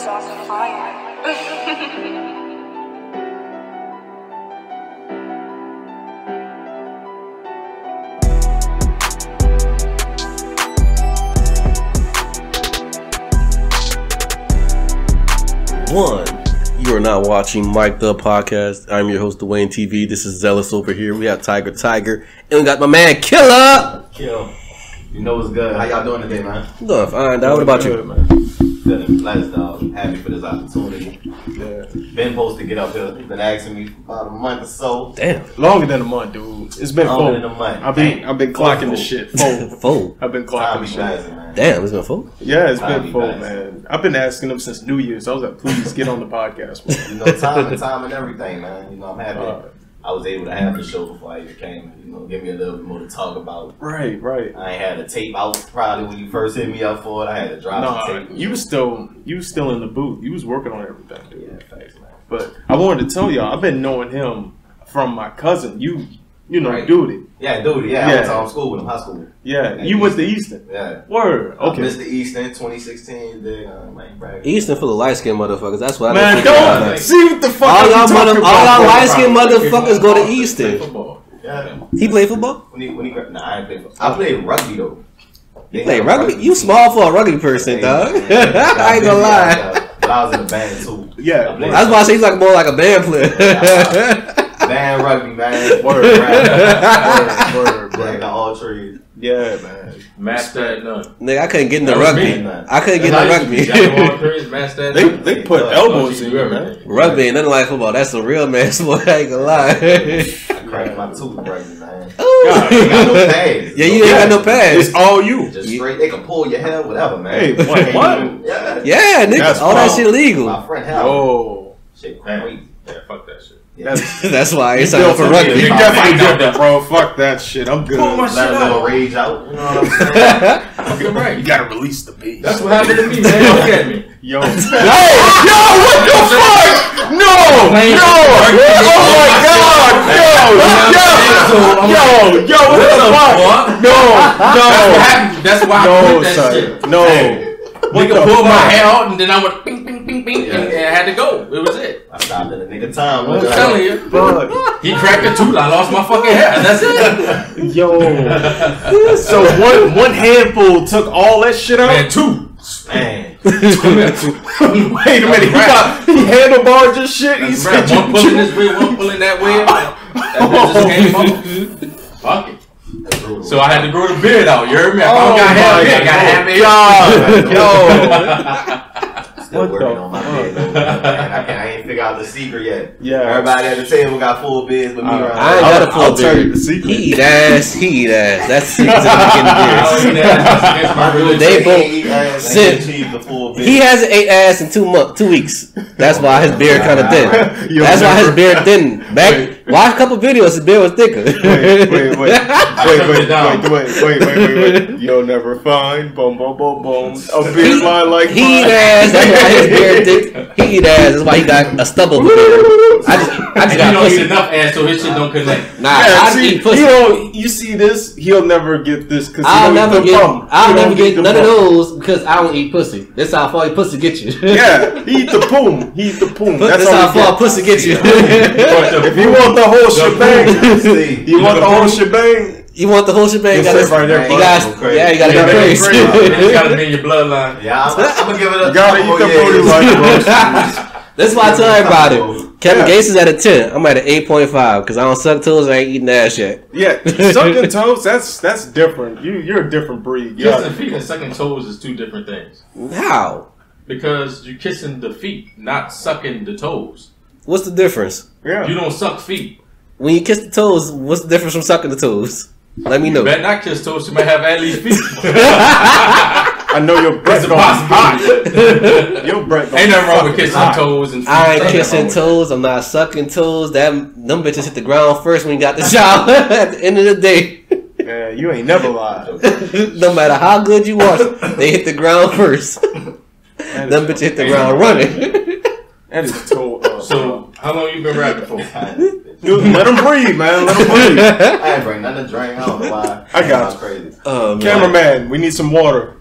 is on fire. One, you are not watching Mike the Podcast. I'm your host, Dwayne TV. This is Zealous over here. We have Tiger, and we got my man Killer. Kill. You know what's good. How y'all doing today, man? I'm doing fine, dog. What about you? Man? Good. Blessed, dog. Happy for this opportunity. Yeah. Been supposed to get up here. Been asking me for about a month or so. Damn. Longer than a month, dude. It's been Longer full. than a month. I've been clocking the shit. Full. I've been clocking the shit. Man. Damn, it's been full? Yeah, it's been full, blessed. man. I've been asking them since New Year's. I was like, please get on the podcast, man. You know, time and everything, man. You know, I'm happy. I was able to have the show before I even came. You know, give me a little bit more to talk about. Right. I ain't had a tape out probably when you first hit me up for it. I had to drop the tape. You was still in the booth. You was working on everything, dude. Yeah, thanks, man. But I wanted to tell y'all, I've been knowing him from my cousin. You know, Right. Duty. Yeah, dude. Yeah, I went to school with him, high school. Yeah, you went to Easton. Yeah. Word. Okay. I missed the Easton 2016. Then, Easton full of light-skinned motherfuckers. That's why I Man, don't see what the fuck all y'all y'all light-skinned motherfuckers go to Easton. Football. Yeah. He played football? Nah, I ain't play football. I played rugby though. You play rugby? You small for a rugby person, dog. I ain't gonna lie. But I was in the band too. Yeah. That's why I say he's like more like a band player. Band rugby, man. Word. Like the all trees. Yeah, man. Master at none. Nigga, I couldn't get in the rugby. I couldn't get in the rugby. They put elbows in you, man. Rugby ain't nothing like football. That's some real man sport. I ain't gonna lie. I cracked my tooth rugby, man. God, ain't got no pads. Yeah, you ain't got no pads. It's all you. Just straight. They can pull your hair, whatever, man. Hey, what? Yeah, nigga. That's all that wild. shit illegal. My friend Hal. Oh. Shit crazy. Yeah, fuck that shit. Yeah. That's why I ain't signed up for rugby. You definitely different, bro. Fuck that shit. I'm good. Pull my shit Let a little out. rage out. You know what I'm saying? You're right. You gotta release the beast. That's what happened to me, man. Look at me. Yo, what the fuck? No! Oh my god! Yo, what the fuck? That's why I quit that shit. No. Nigga pulled my hair out and then I went bing, bing, bing, bing, and I had to go. It was it. I stopped in a nigga time. I'm telling you. He cracked a tooth. I lost my fucking hair. That's it. Yo. So one handful took all that shit out? Man, two. Man. Wait a minute. He handlebarred your shit? He said One pulling this way, one pulling that way. That just came off. Fuck it. So I had to grow the beard out. You heard me? I don't got hair. I got hair. Still working on my beard, though, man. I ain't figure out the secret yet. Yeah. Everybody at the table got full beards, but me around. I ain't got a full tell you beard. the secret. He eat ass. That's the secret to getting beards. They both. He hasn't ate ass in 2 weeks. That's why his beard kind of thin. That's why his beard thin. Watch a couple videos. His beard was thicker. Wait. You'll never find boom a beard line like he eat ass. That's why his beard thick. He eat ass. That's why he got a stubble beard. I just got don't pussy. eat enough ass so his shit don't connect. Nah, I eat pussy. You see this? He'll never get this because I'll never get none of those because I don't eat pussy. That's how far pussy get you. Yeah, he eat the poom. That's how far pussy get you. If you want the whole shebang, you want the whole shebang. You want the whole shebang? You gotta go crazy. It's gotta be in your bloodline. Yeah, I'm gonna give it a. You gotta eat the booty like That's why I tell everybody. Kevin Gates is at a 10. I'm at an 8.5 because I don't suck toes. I ain't eating ass yet. Yeah, sucking toes. That's different. You're a different breed. Kissing feet and sucking toes is two different things. How? Because you're kissing the feet, not sucking the toes. What's the difference? Yeah. You don't suck feet. When you kiss the toes, what's the difference from sucking the toes? Let me know. You better not kiss toes. You might have at least feet. I know your breath That's a possibility. Your breath Ain't nothing wrong with kissing toes and feet. I ain't kissing toes. I'm not sucking toes. Them bitches hit the ground first when you got the shower. At the end of the day. Yeah, you ain't never lied. No matter how good you wash, they hit the ground first. Them bitches hit the ground running. That is toe. So, how long you been rapping for? Dude, let him breathe, man. Let him breathe. I ain't bring nothing to drink. I don't know why. I got you. Crazy. Cameraman, we need some water.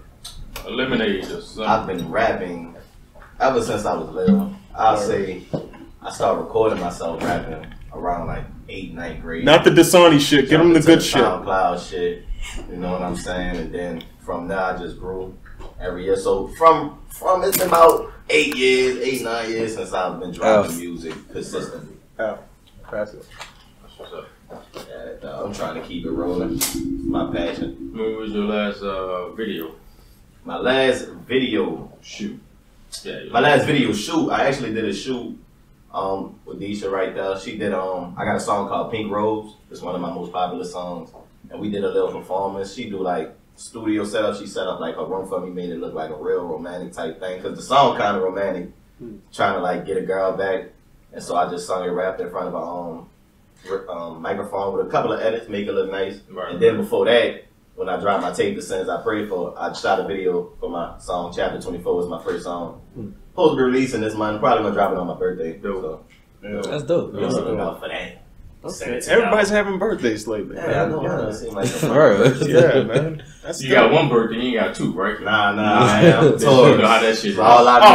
Lemonade or something. I've been rapping. ever since I was little, I'll say I started recording myself rapping around like 8th, 9th grade. Not the Dasani shit. Get them the good shit. SoundCloud shit. You know what I'm saying? And then from there, I just grew every year. So from it's been about 8 years, 9 years since I've been dropping music consistently. Oh, pass it. What's up? Yeah, I'm trying to keep it rolling. It's my passion. When was your last video? My last video shoot. Yeah. My last video shoot. I actually did a shoot with Deisha right there. She did I got a song called Pink Rose. It's one of my most popular songs. And we did a little performance. She do like studio setup. She set up like her room for me, made it look like a real romantic type thing. Cause the song kind of romantic, trying to like get a girl back. And so I just sung it, rapped in front of a microphone with a couple of edits, make it look nice. Right. And then before that, when I dropped my tape, The Sins I Prayed For, I shot a video for my song, Chapter 24 was my first song. Supposed to be releasing this month, probably gonna drop it on my birthday. So, that's dope. That's looking out for that. Okay. Everybody's having birthdays lately. Yeah, I know. It seems like yeah, man. That's you got one birthday, you ain't got two, right? Nah, I'm Taurus. You know how that shit is. All I know.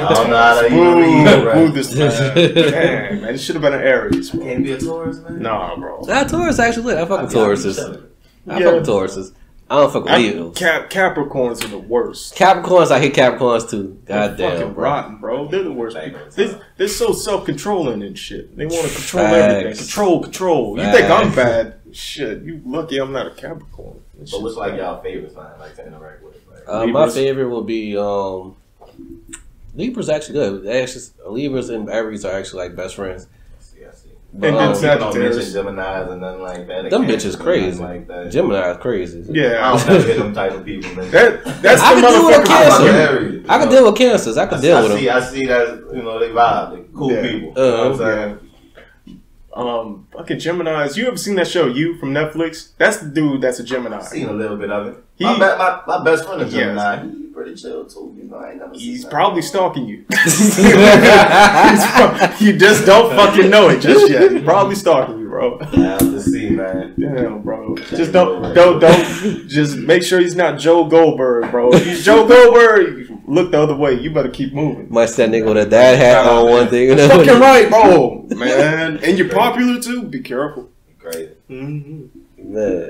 I don't know how to even read, right? This man, it should have been an Aries. Bro. Can't be a Taurus, man. Nah, bro. Nah, Taurus actually lit. I fuck with Tauruses. I fuck with Tauruses. I don't fuck with Leos. Capricorns are the worst. Capricorns, I hate Capricorns too. God damn, fucking rotten, bro. They're the worst. They're so self-controlling and shit. They want to control everything. Control. Facts. You think I'm bad? Shit, you lucky I'm not a Capricorn. But what's like y'all favorite sign, like to interact with? Like? My favorite will be Libra's actually good. Actually, Libras and Aries are actually like best friends. I see. But, and then Sagittarius. Geminis and nothing like that. Them bitches crazy. Like that. Gemini is crazy. Yeah. I don't never get them type of people, man. That's I the can deal with motherfucker. Cancer. I can deal with Cancers. I can deal with them. I see that, they vibe. They cool people. You know what I'm saying? Fucking Geminis. You ever seen that show, You, from Netflix? That's the dude that's a Gemini. I've seen a little bit of it. My best friend is Gemini. He's pretty chill too. I ain't never He's probably stalking you. You just don't fucking know it just yet. He's probably stalking you, bro. I have to see, man. Damn, bro. Just don't. Just make sure he's not Joe Goldberg, bro. If he's Joe Goldberg, look the other way. You better keep moving. Much that nigga with a dad hat on one thing. That's fucking right, bro. Man, and you're popular too. Be careful. Great. Man.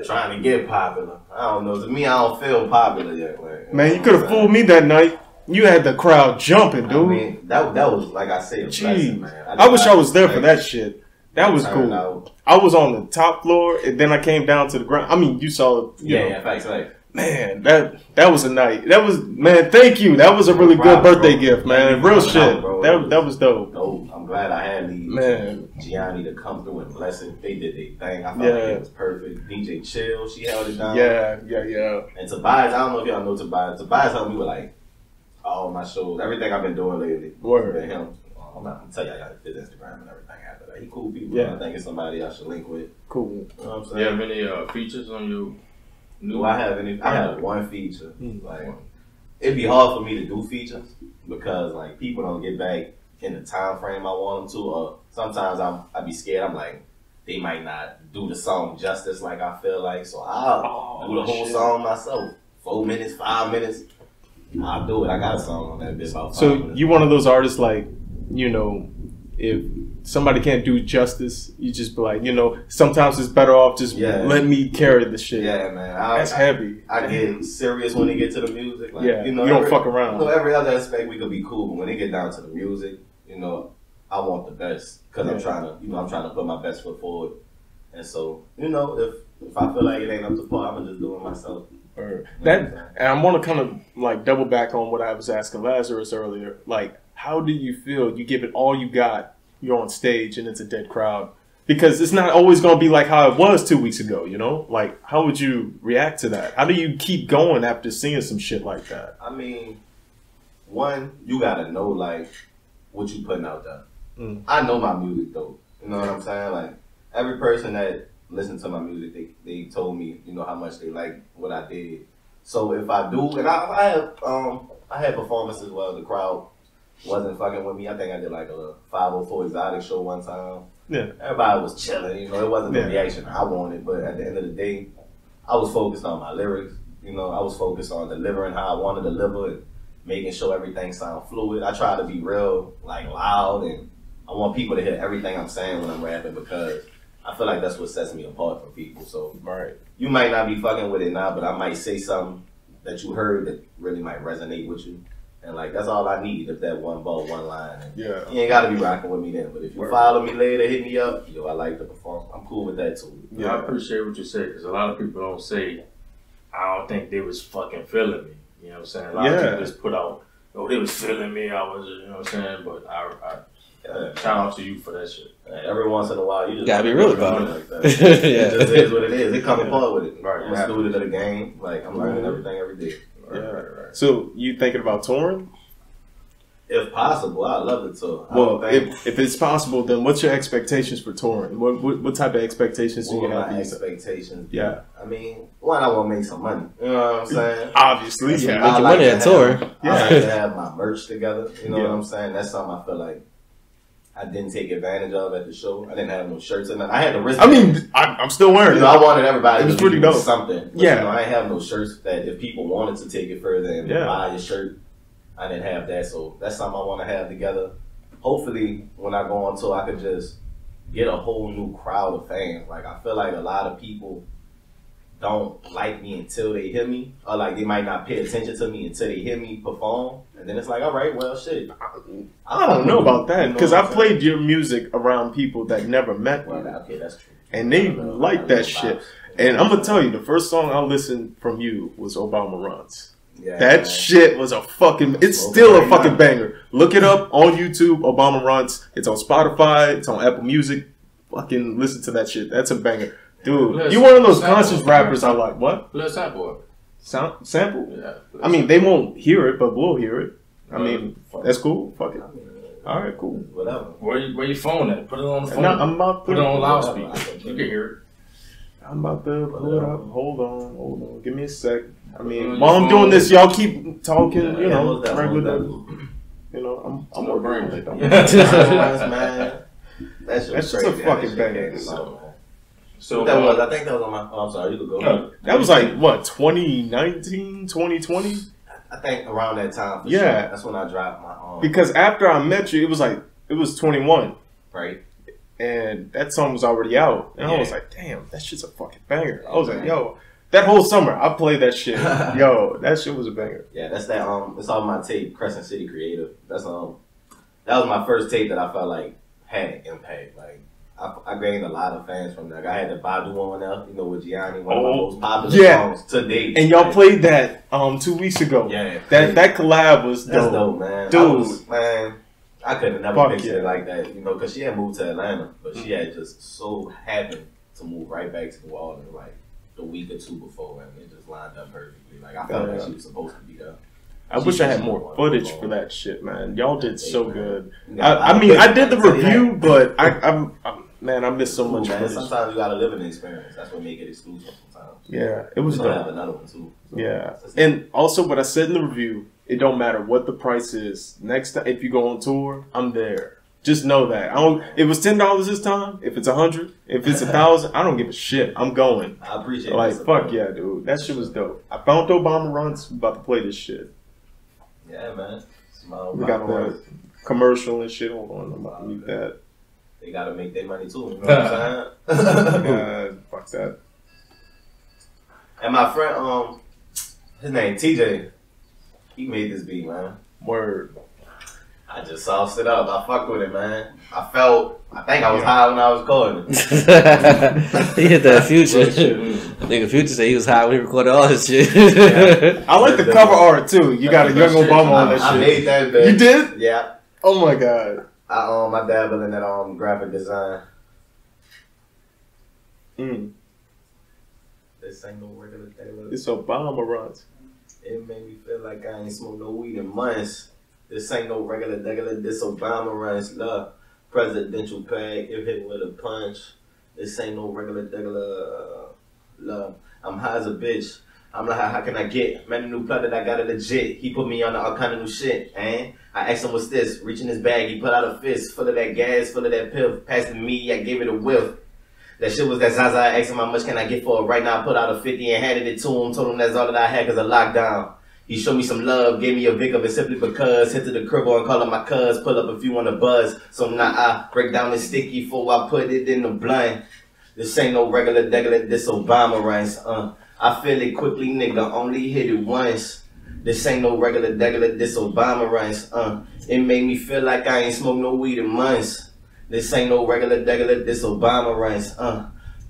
Trying to get popular. I don't know. To me, I don't feel popular yet. Man, you could have fooled me that night. You had the crowd jumping, dude. I mean, that was, like I said, a blessing, man. I wish I was there for that shit. That was cool. I was on the top floor, and then I came down to the ground. I mean, you saw it. Yeah, facts, right. Man, that was a night. Man, thank you. That was a really good birthday gift, man. Real shit. That was dope. No, I'm glad I had these. Man. Gianni to come through and bless it. They did their thing. I felt like it was perfect. DJ Chill, she held it down. Yeah. And Tobias, I don't know if y'all know Tobias. Tobias helped me with like all my shows, everything I've been doing lately. Word. With him. I'm not gonna tell you I got his Instagram and everything after that. He cool people. Yeah. I think it's somebody I should link with. Cool. You know what I'm saying? Do you have any features on your Do I have any? I have one feature. Like, it'd be hard for me to do features because like people don't get back in the time frame I want them to, or sometimes I be scared. I'm like, they might not do the song justice like I feel like, so I'll do the whole song myself. 4 minutes, 5 minutes, I'll do it. I got a song on that bit about 5 minutes. So you one of those artists like, if somebody can't do justice, you just be like, sometimes it's better off just let me carry the shit. Yeah, man. That's heavy. I get serious when they get to the music. Like, you don't fuck around. Every other aspect we could be cool, but when they get down to the music, I want the best because I'm trying to put my best foot forward. And so, if I feel like it ain't up to par, I'm gonna just do it myself. And I want to kind of like double back on what I was asking Lazarus earlier. Like, how do you feel? You give it all you got. You're on stage and it's a dead crowd, because it's not always going to be like how it was 2 weeks ago. Like, how would you react to that? How do you keep going after seeing some shit like that? I mean, one, you gotta know like what you putting out there. I know my music though. You know what I'm saying? Like, every person that listened to my music, they told me, how much they like what I did. So if I do, and I had performances where the crowd wasn't fucking with me. I think I did like a 504 Exotic show one time. Yeah. Everybody was chilling, it wasn't the reaction I wanted, but at the end of the day, I was focused on my lyrics. I was focused on delivering how I wanted to deliver. making sure everything sounds fluid. I try to be real, like loud, and I want people to hear everything I'm saying when I'm rapping because I feel like that's what sets me apart from people. So you might not be fucking with it now, but I might say something that you heard that really might resonate with you. And like that's all I need if that one ball, one line. And you ain't gotta be rocking with me then. But if you follow me later, hit me up, yo, I like to perform. I'm cool with that too. Yeah, I appreciate what you said because a lot of people don't say, I don't think they was fucking feeling me. You know what I'm saying? A lot of people just put out, oh, they was feeling me. I was, you know what I'm saying? But I shout out to you for that shit. Every once in a while, you just gotta be real about it. Like that. It just is what it is. It come apart with it. Right. I'm a student of the game. Like I'm learning everything every day. Right. So you thinking about touring? If possible, I'd love to tour. Well, if it's possible, then what's your expectations for touring? What type of expectations do you have? My expectations. Yeah. I mean, one, I want to make some money. You know what I'm saying? Obviously, making money at tour. I like to have my merch together. You know what I'm saying? That's something I feel like I didn't take advantage of at the show. I didn't have no shirts and I had the wrist. I mean, I'm still wearing it. I wanted everybody to pretty dope. Something. But, I ain't have no shirts that if people wanted to take it further and buy a shirt, I didn't have that. So that's something I want to have together. Hopefully, when I go on tour, I could just get a whole new crowd of fans. Like, I feel like a lot of people don't like me until they hear me, or like they might not pay attention to me until they hear me perform, and then it's like, all right, well, shit. I don't know about that because I played your music around people that never met you. Okay, that's true. And they like that shit. And I'm gonna tell you, the first song I listened from you was Obama Runs. Yeah, that shit was a fucking. It's still a fucking banger. Look it up on YouTube. Obama Runs. It's on Spotify. It's on Apple Music. Fucking listen to that shit. That's a banger. Dude, you one of those conscious rappers I like. What? Let's sample it. Sample? Yeah. I mean, they won't hear it, but we'll hear it. I mean, that's cool. Fuck it. All right, cool. Whatever. Where your phone at? Put it on the phone. No, I'm about to put it on loudspeaker. You can hear it. I'm about to pull it up. Hold on. Give me a sec. I mean, while I'm doing this, y'all keep talking. You know, regular. You know, I'm working on it. Man, that's just a fucking banger. So that was, I think that was on my. Oh, I'm sorry, you could go. That was like what 2019, 2020. I think around that time. For sure. That's when I dropped my. Because after I met you, it was 21, right? And that song was already out, and I was like, damn, that shit's a fucking banger. I was like, yo. That whole summer, I played that shit. Yo, that shit was a banger. Yeah, that's that. It's on my tape, Crescent City Creative. That's that was my first tape that I felt like had an impact. Like I gained a lot of fans from that. Like, I had the Badu on there, you know, with Gianni, one of my most popular songs to date. And y'all played that 2 weeks ago. Yeah, that collab was dope. That's dope, man. Dude, I could have never pictured it like that, you know, because she had moved to Atlanta, but she had just so happened to move right back to New Orleans, like the week or two before, and it just lined up perfectly. Like I felt like she was supposed to be there. I wish I had more footage for that shit, man. Y'all did so good. I mean, I did the review, but I missed so much footage. Sometimes you gotta live in the experience. That's what make it exclusive sometimes. Yeah, it was dope. Have another one too. So yeah, and also what I said in the review, it don't matter what the price is. Next time, if you go on tour, I'm there. Just know that. It was $10 this time. If it's $100, if it's $1,000, I don't give a shit. I'm going. I appreciate it. Like, fuck yeah, dude. That shit was dope. I found Obama Runs. I'm about to play this shit. Yeah, man. We got the commercial and shit. Hold on, I'm about to mute that. They gotta make their money too. You know what I'm saying? Fuck that. And my friend, his name TJ. He made this beat, man. Word. I just sauced it up. I fucked with it, man. I think I was high when I was recording it. He hit that Future. Nigga Future said he was high when he recorded all his shit. I like the cover art too. You got a young Obama on that shit. I made that bitch. You did? Yeah. Oh my god. I dabbled in that graphic design. This ain't no regular day. It's Obama Runs. It made me feel like I ain't smoked no weed in months. This ain't no regular, this Obama Runs love. Presidential peg, if hit with a punch. This ain't no regular, love. I'm high as a bitch. I'm like, how can I get? Man, the new plug that I got it legit. He put me on all kind of new shit, and I asked him what's this. Reaching his bag, he put out a fist full of that gas, full of that piff. Passed to me, I gave it a whiff. That shit was that Zaza. I asked him how much can I get for it. Right now I put out a 50 and handed it to him. Told him that's all that I had because of lockdown. He showed me some love, gave me a Vic of it simply because. Hit to the crib and call up my cuz, pull up if you want to buzz. So now I break down the sticky before I put it in the blunt. This ain't no regular degular, this Obama rice. I feel it quickly, nigga, only hit it once. This ain't no regular degular, this Obama rice. It made me feel like I ain't smoked no weed in months. This ain't no regular degular, this Obama rice.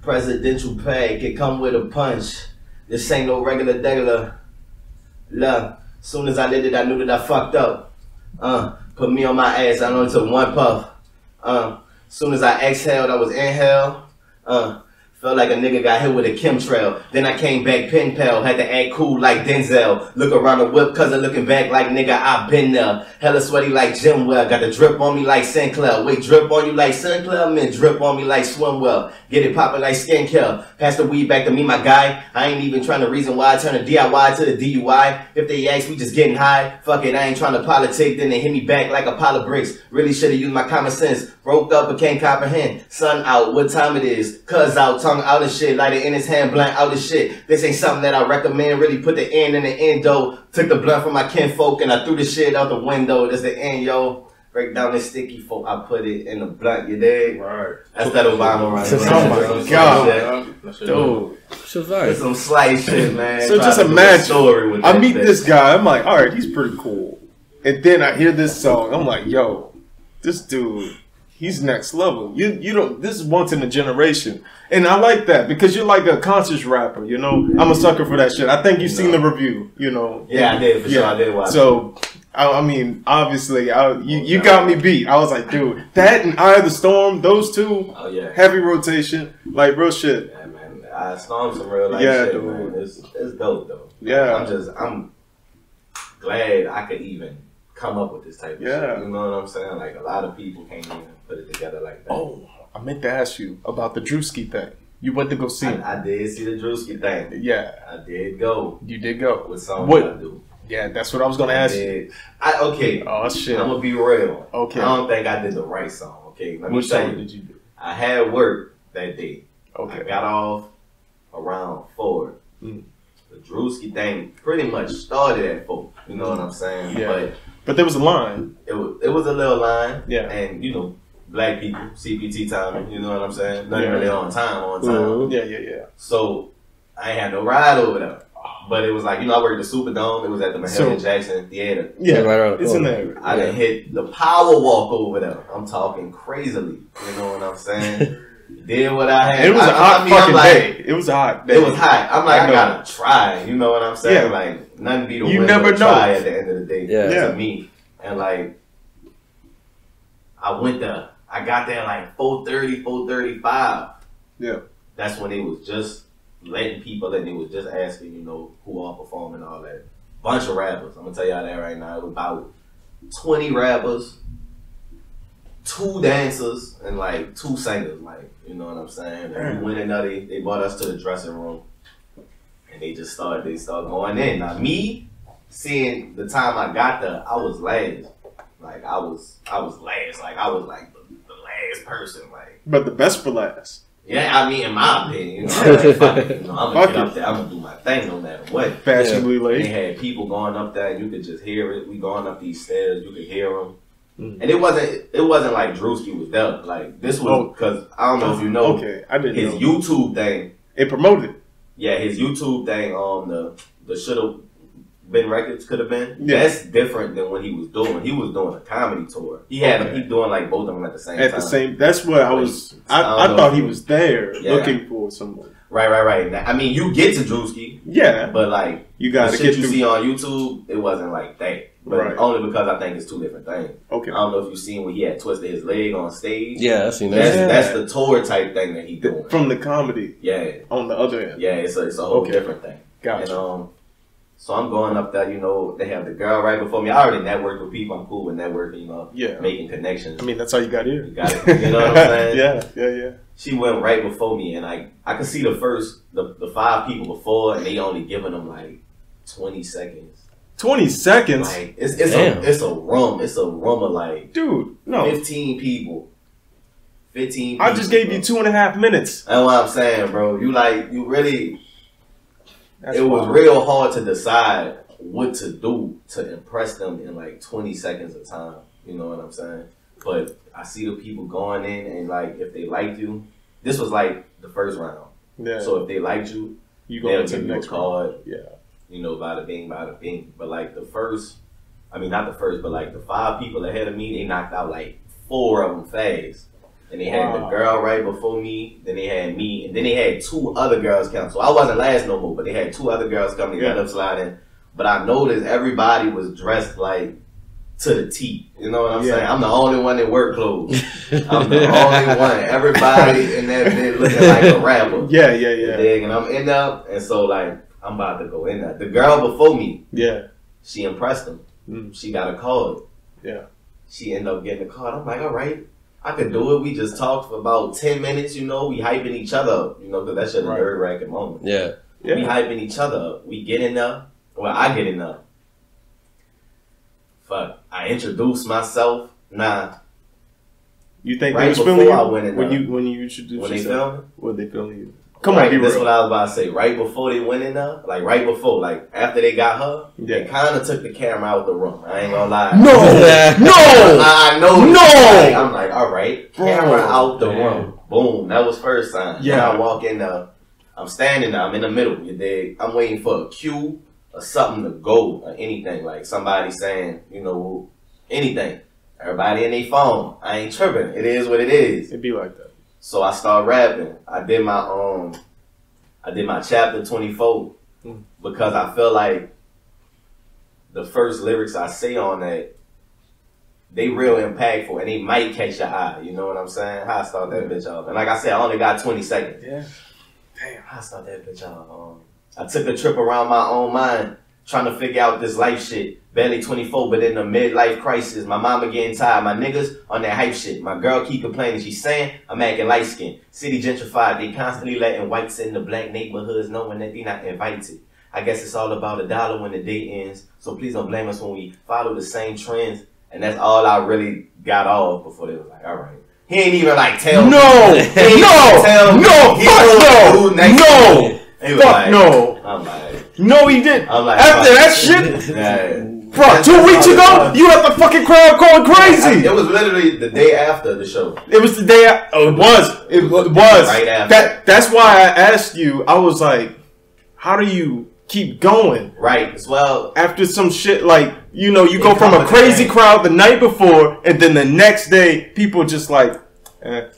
Presidential pack, it come with a punch. This ain't no regular degular. Love. Soon as I did it, I knew that I fucked up. Put me on my ass, I only took one puff. Soon as I exhaled, I was inhaled. Felt like a nigga got hit with a chemtrail. Then I came back pen pal, had to act cool like Denzel. Look around the whip, cause I'm looking back like nigga, I been there. Hella sweaty like Jim Well. Got the drip on me like Sinclair. Wait, drip on you like Sinclair? Man, drip on me like Swimwell. Get it poppin' like skincare. Pass the weed back to me, my guy. I ain't even trying to reason why I turn a DIY to the DUI. If they ask, we just getting high. Fuck it, I ain't trying to politic. Then they hit me back like a pile of bricks. Really should've used my common sense. Broke up but can't comprehend. Sun out, what time it is? Cuz out, tongue out of shit. Light it in his hand, blunt out of shit. This ain't something that I recommend. Really put the end in the endo. Took the blunt from my kinfolk and I threw the shit out the window. That's the end, yo. Break down this sticky folk, I put it in the blunt, you dig? Right. That's that Obama right there. Oh my God. Dude. That's some slight shit, man. So just imagine, I meet this guy, I'm like, alright, he's pretty cool. And then I hear this song, I'm like, yo, this dude, he's next level. You don't, this is once in a generation. And I like that because you're like a conscious rapper, you know? I'm a sucker for that shit. I think you've seen the review, you know? Yeah, I did, for sure. I did watch it. I mean, obviously, you got me beat. I was like, dude, that and Eye of the Storm, those two, heavy rotation, like real shit. Yeah, man. I stormed some real life shit, dude. Man. It's dope, though. Yeah. I'm glad I could even come up with this type of shit. You know what I'm saying? Like, a lot of people can't even put it together like that. Oh, I meant to ask you about the Drewski thing. You went to go see it. I did see the Drewski thing. Yeah. I did go. You did go. With something I do. Yeah, that's what I was gonna ask you. Okay. Oh shit. I'm gonna be real. Okay. I don't think I did the right song. Okay. Let me Which tell song you. did you do? I had work that day. Okay. I got off around 4. The Drewski thing pretty much started at 4. You know what I'm saying? Yeah. But there was a line. It was a little line. Yeah. And you know, black people, CPT timing. You know what I'm saying? Nothing really on time. Yeah. So I ain't had no ride over there. But it was like, you know, I worked at the Superdome. It was at the Mahalia Jackson Theater. Yeah, right. It's in there. I done hit the power walk over there. I'm talking crazily. You know what I'm saying? Did what I had. It was a hot fucking day. It was a hot day. It was hot. I'm like, I gotta try. You know what I'm saying? Yeah. Like, nothing beat a you win never but a try at the end of the day. Yeah. To me. And like, I went there. I got there like 4:30, 4:35. Yeah. That's when it was just letting people in. It was just asking, you know, who all performing, all that. Bunch of rappers. I'm gonna tell y'all that right now. It was about 20 rappers, 2 dancers, and like 2 singers. Like, you know what I'm saying? And we went in there. They brought us to the dressing room, and they started going in. Now me, seeing the time I got there, I was last. Like I was last. Like I was like the last person. Like, but the best for last. Yeah, I mean, in my opinion, you know, I'm like, fuck it, you know, I'm gonna get up there, I'm gonna do my thing no matter what. Fashionably late. They had people going up there, you could just hear it. We going up these stairs, you could hear them, and it wasn't like Drewski was there. Like this was because I don't know if you know. Okay, I didn't his know. YouTube thing. It promoted. Yeah, his YouTube thing on the shoulda been records could have been. Yeah. That's different than what he was doing. He was doing a comedy tour. He doing like both of them at the same time. That's what I was. I thought he was there looking for someone. Right. I mean, you get to Drewski. Yeah. But like you got the shit you see on YouTube, it wasn't like that. But only because I think it's 2 different things. Okay. I don't know if you've seen when he had twisted his leg on stage. Yeah, I've seen that. That's the tour type thing that he doing. From the comedy. Yeah. On the other end. Yeah, it's a whole different thing. Gotcha. And so I'm going up there, you know, they have the girl right before me. I already networked with people. I'm cool with networking, you know, making connections. I mean, that's how you got here. You got it. You know what I'm saying? Yeah. She went right before me, and I could see the 5 people before, and they only giving them like 20 seconds. 20 seconds? Like, it's a room. It's a room of like, dude, no. 15 people. 15 people. I just gave you 2.5 minutes. That's what I'm saying, bro. You really... It was real hard to decide what to do to impress them in like 20 seconds of time. You know what I'm saying? But I see the people going in and like if they liked you, this was like the first round. Yeah. So if they liked you, they'll give you a card. Yeah. You know, bada bing, bada bing. But like the first, I mean not the first, but like the 5 people ahead of me, they knocked out like 4 of them fast. And they had the girl right before me, then they had me, and then they had 2 other girls come. So I wasn't last no more, but they had 2 other girls come to end up sliding. But I noticed everybody was dressed like to the T. You know what I'm saying? I'm the only one in work clothes. I'm the only one. Everybody in that bit looking like a rapper. Yeah. And I'm in there, and so like I'm about to go in there. The girl before me, she impressed him. She got a card. Yeah. She ended up getting a card. I'm like, all right, I could do it. We just talked for about 10 minutes, you know, we hyping each other up, you know, because that's just a nerve-wracking moment. Yeah. We hyping each other up. We get in there. Well, I get in there. Fuck. I introduced myself. Nah. You think they was feeling you? When you introduced yourself? When they filming? When they feeling you? Come on, be real. That's what I was about to say. Right before they went in there, like right before, like after they got her, they kind of took the camera out the room. I ain't gonna lie. No! I know. No! I'm like, all right, camera out the room. Boom. That was first sign. Yeah. I walk in there. I'm standing there. I'm in the middle. You dig? I'm waiting for a cue or something to go or anything. Like somebody saying, you know, anything. Everybody in their phone. I ain't tripping. It is what it is. It be like that. So I started rapping. I did my chapter 24 because I feel like the first lyrics I say on that, they real impactful and they might catch your eye. You know what I'm saying? How I start that bitch off. And like I said, I only got 20 seconds. Yeah. Damn. How I start that bitch off. I took a trip around my own mind trying to figure out this life shit. Barely 24, but in a midlife crisis. My mama getting tired. My niggas on that hype shit. My girl keep complaining. She's saying I'm acting light skinned. City gentrified. They constantly letting whites in the black neighborhoods knowing that they not invited. I guess it's all about $1 when the day ends. So please don't blame us when we follow the same trends. And that's all I really got off before they was like, all right. He ain't even like tell me. No! Fuck no! I'm like, no, he didn't. I'm like, after that shit. Bro, 2 weeks ago, you had the fucking crowd going crazy. It was literally the day after the show. It was the day after. Oh, it was. It was. Right after. That's why I asked you. I was like, how do you keep going? Right. Well, after some shit like, you know, you go from a crazy crowd the night before, and then the next day, people just like, like,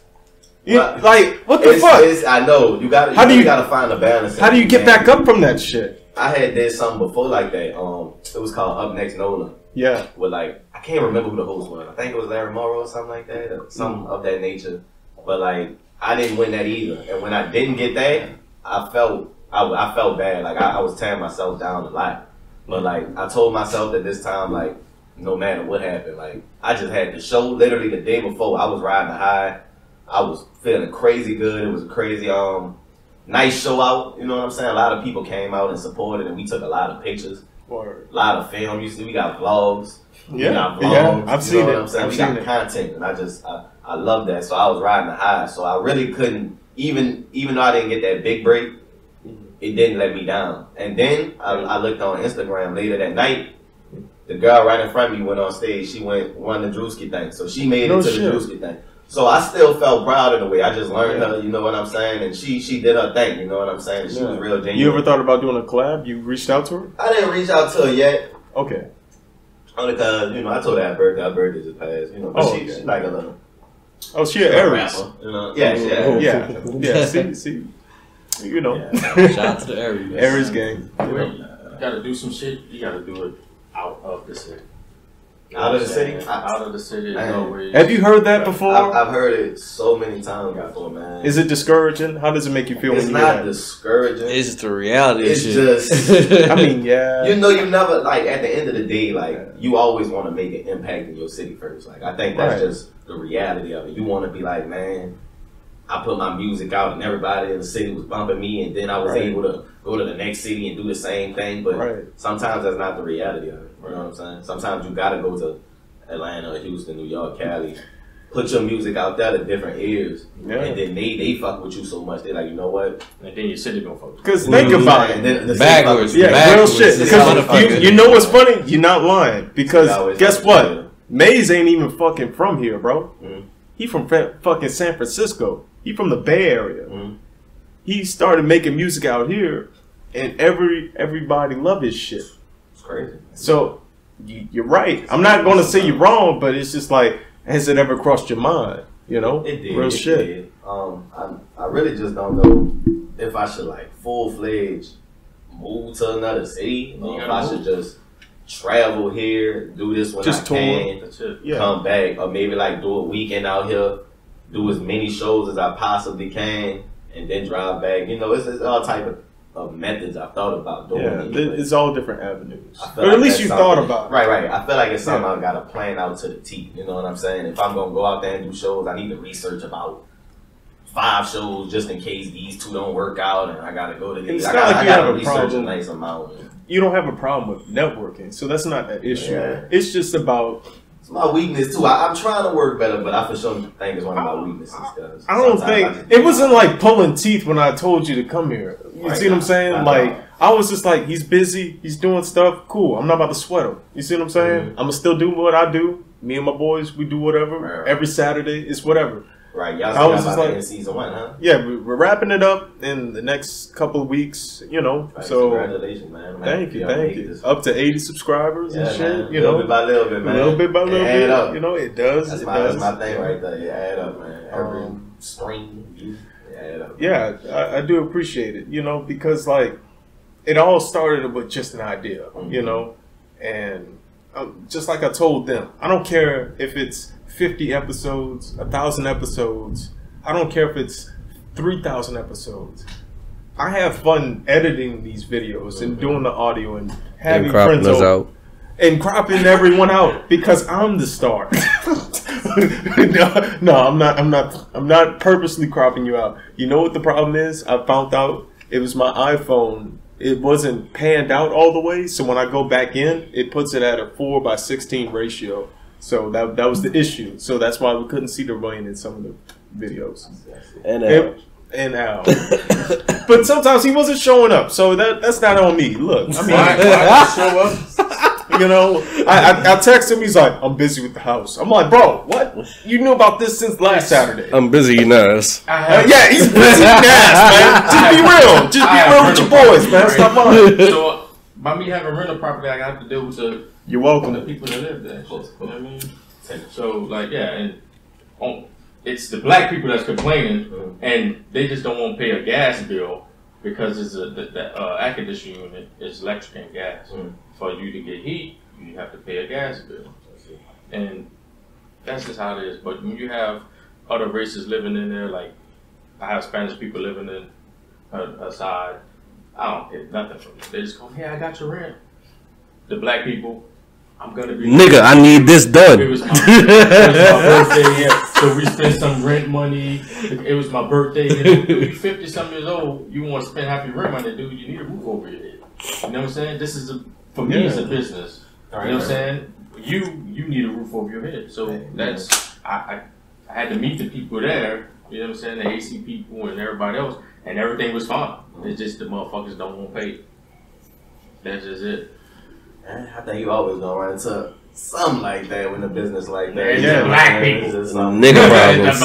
what the fuck? I know. You gotta find a balance. How do you get back up from that shit? I had did something before like that. It was called Up Next Nola. Yeah. With like, I can't remember who the host was. I think it was Larry Morrow or something like that, or something of that nature. But like, I didn't win that either. And when I didn't get that, I felt bad. Like I was tearing myself down a lot. But like, I told myself that this time, like, no matter what happened, like, I just had the show literally the day before. I was riding the high. I was feeling crazy good. It was a crazy, nice show out. You know what I'm saying? A lot of people came out and supported, and we took a lot of pictures. A lot of film. You see, we got vlogs. Yeah, I've seen it. What I'm saying? We got content, and I love that. So I was riding the high. So I really couldn't, even though I didn't get that big break, it didn't let me down. And then I looked on Instagram later that night. The girl right in front of me went on stage. She won the Drewski thing. So she made it to the Drewski thing. So I still felt proud in a way. I just learned her, you know what I'm saying? And she did her thing, you know what I'm saying? And she was real genuine. You ever thought about doing a collab? You reached out to her? I didn't reach out to her yet. Okay. Only because, you know, I told her happy birthday. Her birthday just passed, you know. But she like a little... Oh, she an Aries. You know? Yeah. See. You know. Yeah. Shout out to the Aries. Aries gang. You gotta do some shit. You gotta do it out of the city. Out of the city? Out of the city. Have you heard that before? I've heard it so many times before, man. Is it discouraging? How does it make you feel? It's when you not hear that? Discouraging. It's just the reality. It's just. I mean, yeah. You know, you never, like, at the end of the day, like, you always want to make an impact in your city first. Like, I think that's just the reality of it. You want to be like, man, I put my music out and everybody in the city was bumping me, and then I was able to go to the next city and do the same thing. But sometimes that's not the reality of it. You know what I'm saying? Sometimes you gotta go to Atlanta, Houston, New York, Cali, put your music out there to different ears, yeah. and then they fuck with you so much. They like, you know what? And then your city gonna fuck with you. Because think about it. Backwards. Yeah, real shit. Because you know what's funny? You're not lying. Because guess what? Maze ain't even fucking from here, bro. Mm-hmm. He from fucking San Francisco. He from the Bay Area. Mm-hmm. He started making music out here, and everybody love his shit. It's crazy. So you're right. I'm not going to say you're wrong, but it's just like, has it ever crossed your mind? You know, it did. Real it shit. Did. I really just don't know if I should like full-fledged move to another city, or if I should just travel here, do this when just I can, come back, or maybe like do a weekend out here, do as many shows as I possibly can, and then drive back. You know, it's all type of methods I've thought about doing. Yeah, it's all different avenues. But like at least you thought about it. Right. I feel like it's something I've got to plan out to the T. You know what I'm saying? If I'm going to go out there and do shows, I need to research about 5 shows just in case these 2 don't work out, and I got to go to these. I got to research a nice amount. You don't have a problem with networking, so that's not an issue. Yeah. It's just about... It's my weakness, too. I'm trying to work better, but I for sure think it's one of my weaknesses. I don't think... It wasn't like pulling teeth when I told you to come here. You see what I'm saying? Like, I was just like, he's busy, he's doing stuff, cool. I'm not about to sweat him. You see what I'm saying? Mm-hmm. I'm going to still do what I do. Me and my boys, we do whatever. Right. Every Saturday, it's whatever. Right, y'all still got about in season 1, huh? Yeah, we're wrapping it up in the next couple of weeks, you know. Right, so congratulations, man. Thank you. Up to 80 subscribers and shit, man. You know. Little bit by little bit, man. Little bit by little bit, up. you know, it does. That's my thing right there. It add up, man. Every stream, add up. Yeah, I do appreciate it, you know, because like it all started with just an idea, you know, and just like I told them, I don't care if it's 50 episodes, 1,000 episodes. I don't care if it's 3,000 episodes. I have fun editing these videos and doing the audio and having friends over and cropping everyone out because I'm the star. No, I'm not purposely cropping you out. You know what the problem is? I found out it was my iPhone. It wasn't panned out all the way, so when I go back in, it puts it at a 4:16 ratio. So that was the issue. So that's why we couldn't see the rain in some of the videos. And Al. But sometimes he wasn't showing up, so that's not on me. Look, I mean, I show up. You know, I text him. He's like, "I'm busy with the house." I'm like, "Bro, what? You knew about this since last Saturday?" I'm busy, Nas. Yeah, he's busy, Nas, man. Just be real. Just be real with your boys, man. Stop lying. So by me having rental property, I have to deal with the. You're welcome. The people that live there. You know what I mean? So like, yeah, and it's the black people that's complaining, and they just don't want to pay a gas bill because it's the air conditioning unit is electric and gas. For you to get heat, you have to pay a gas bill, and that's just how it is. But when you have other races living in there, like I have Spanish people living in her side, I don't pay nothing from it. They just go, "Hey, I got your rent." The black people, I'm gonna be nigga. I need this done. It was my birthday, so we spent some rent money. It was my birthday. And you're 50-some years old. You want to spend half your rent money, dude? You need a roof over your head. You know what I'm saying? This is for me, it's a business. You know what I'm saying? You need a roof over your head. So that's I had to meet the people there. You know what I'm saying? The AC people and everybody else, and everything was fine. It's just the motherfuckers don't want to pay. That's just it. I think you always gonna run into something like that when a business like that. Yeah, black people. Nigga problems.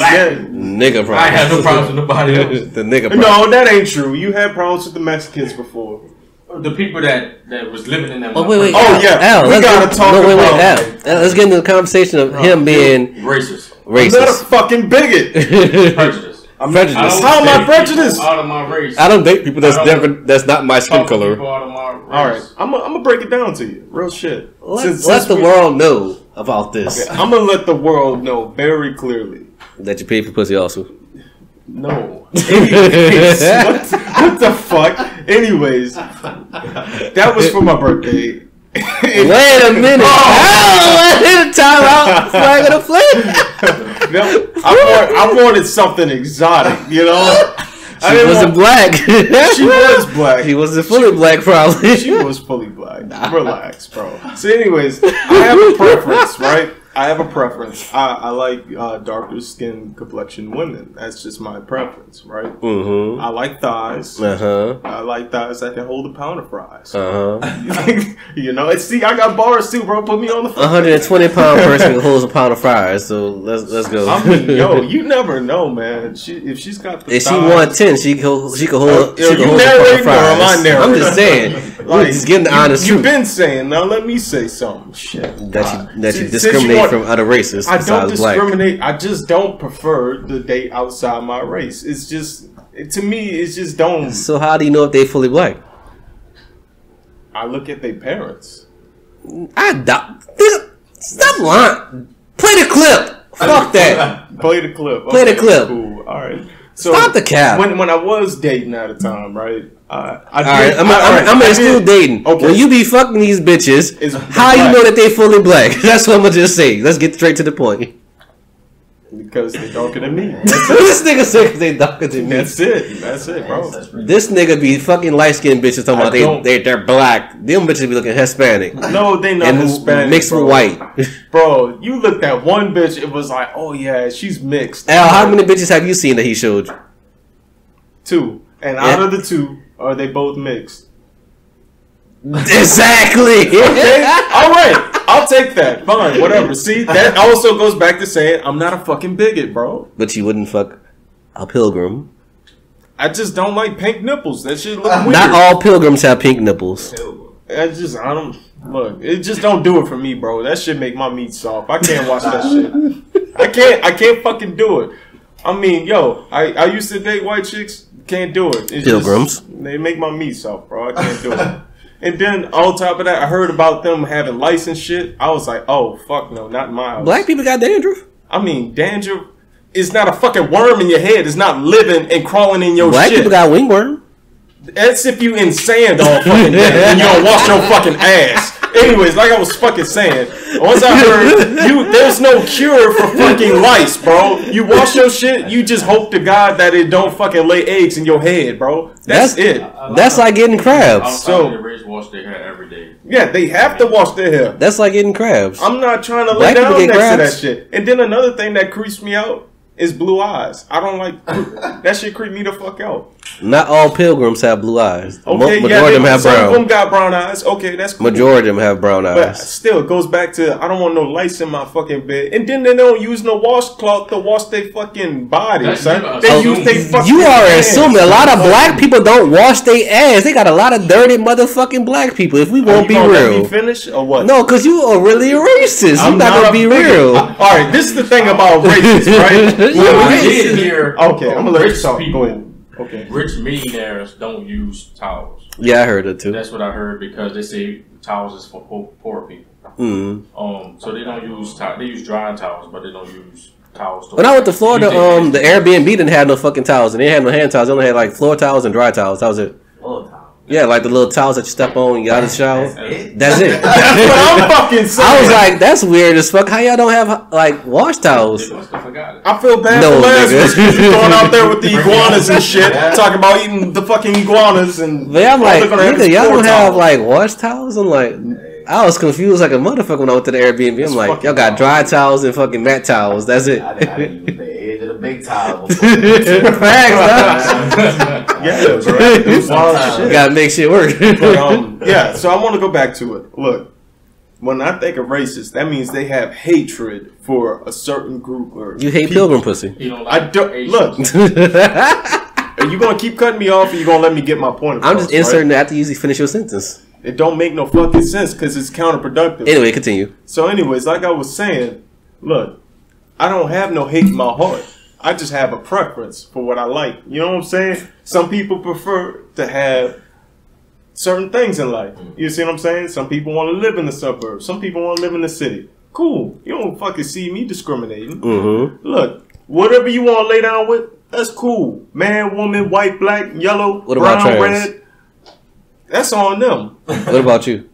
Nigga problems. I have no problems with nobody else. The nigga problems. No, that ain't true. You had problems with the Mexicans before. The people that was living in that. Oh wait. Oh yeah. Al, we gotta talk about. Al, let's get into the conversation of him being racist. I'm not a fucking bigot. Prejudice. I'm prejudiced. How am I prejudiced? Out of my race. I don't date people that's not my skin color. All right, I'm gonna break it down to you, real shit. Let the world know about this. Okay, I'm gonna let the world know very clearly that you pay for pussy also. No. Anyways, what the fuck? Anyways, that was for my birthday. Wait a minute! Oh, time out! Flag of the flip. No, I wanted something exotic, you know. She wasn't black. She was black. She wasn't fully black, probably. She was fully black. Relax, bro. So, anyways, I have a preference, right? I have a preference. I like darker skin complexion women. That's just my preference, right? Mm-hmm. I like thighs. Uh-huh. I like thighs that can hold a pound of fries. Uh-huh. You know, see, I got bars too, bro. Put me on the 120-pound person holds a pound of fries, so let's go. I mean, yo, you never know, man. If she's got the if thighs, she 110, she could hold a pound of narrating fries. or am I narrating? I'm just saying. Like, just getting the honest truth. You've been saying. Now let me say something. Shit. That you discriminate from other races. I don't discriminate. Black. I just don't prefer to date outside my race. It's just, to me, it's just don't. So how do you know if they fully black? I look at their parents. Stop lying. Play the clip. Fuck that. Play the clip. Play the clip. Cool. All right. So stop the cap. When I was dating at a time, right? I'm gonna exclude dating. Okay. When you be fucking these bitches, how you know that they fully black? That's what I'm gonna just say. Let's get straight to the point. Because they're darker than me. This nigga said they darker than me. That's it, bro. This nigga be fucking light skinned bitches talking about they're black. Them bitches be looking Hispanic. No, they not Hispanic. Mixed with white. Bro, you looked at one bitch, it was like, oh yeah, she's mixed. Al, how many bitches have you seen that he showed you? 2. And out of the 2, are they both mixed? Exactly. Okay. All right. I'll take that. Fine. Whatever. See, that also goes back to saying I'm not a fucking bigot, bro. But you wouldn't fuck a pilgrim. I just don't like pink nipples. That shit look weird. Not all pilgrims have pink nipples. I don't look. It just don't do it for me, bro. That shit make my meat soft. I can't watch that shit. I can't fucking do it. I mean, yo, I used to date white chicks. Can't do it. It's pilgrims. They make my meat soft, bro. I can't do it. And then on top of that, I heard about them having lice and shit. I was like, oh, fuck no, not in my house. Black people got dandruff? I mean, dandruff is not a fucking worm in your head. It's not living and crawling in your Black shit. People got wingworm. That's if you in sand all fucking day and you don't wash your fucking ass. Anyways, like I was fucking saying, once I heard there's no cure for fucking lice, bro. You wash your shit, you just hope to God that it don't fucking lay eggs in your head, bro. That's it. That's like getting crabs. So the race wash their hair every day. Yeah, they have to wash their hair. That's like getting crabs. I'm not trying to lay down next to that shit. And then another thing that creeps me out is blue eyes. I don't like that shit. Creep me the fuck out. Not all pilgrims have blue eyes. Okay, majority of them have brown. Some of them got brown eyes. Okay, that's cool. Majority of them have brown eyes. But still, it goes back to I don't want no lice in my fucking bed. And then they don't use no washcloth to wash their fucking body, son. They use their fucking You are hands. assuming a lot of black people don't wash their ass. They got a lot of dirty motherfucking black people. If we won't be real, let me finish or what? No, because you are really a racist. You're not gonna be real. All right, this is the thing about racists, right? I did hear. Okay, I'm gonna let you talk. Go ahead. Okay. Rich millionaires don't use towels. Yeah, I heard it too. That's what I heard because they say towels is for poor people. So they don't use they use dry towels, but they don't use towels. When I went to Florida, the Airbnb didn't have no fucking towels, and they had no hand towels. They only had like floor towels and dry towels. That was it. Yeah, like the little towels that you step on when you get out of the shower. That's it. That's what I'm fucking saying. I was like, that's weird as fuck. How y'all don't have like wash towels? I feel bad for Lazarus going out there with the iguanas and shit, talking about eating the fucking iguanas and. But I'm like, nigga, y'all don't have like wash towels? I'm like, I was confused like a motherfucker when I went to the Airbnb. I'm like, y'all got dry towels and fucking mat towels. That's it. I didn't use the edge of the big towel. Yeah, bro. Gotta make shit work. But, yeah, so I want to go back to it. Look, when I think of racist, that means they have hatred for a certain group or you hate pilgrim pussy. I don't look. Are you gonna keep cutting me off, or you gonna let me get my point across? I'm just inserting that after you usually finish your sentence. It don't make no fucking sense because it's counterproductive. Anyway, continue. So, anyways, like I was saying, look, I don't have no hate in my heart. I just have a preference for what I like. You know what I'm saying? Some people prefer to have certain things in life. You see what I'm saying? Some people want to live in the suburbs. Some people want to live in the city. Cool. You don't fucking see me discriminating. Mm-hmm. Look, whatever you want to lay down with, that's cool. Man, woman, white, black, yellow, what brown, red. That's on them. What about you?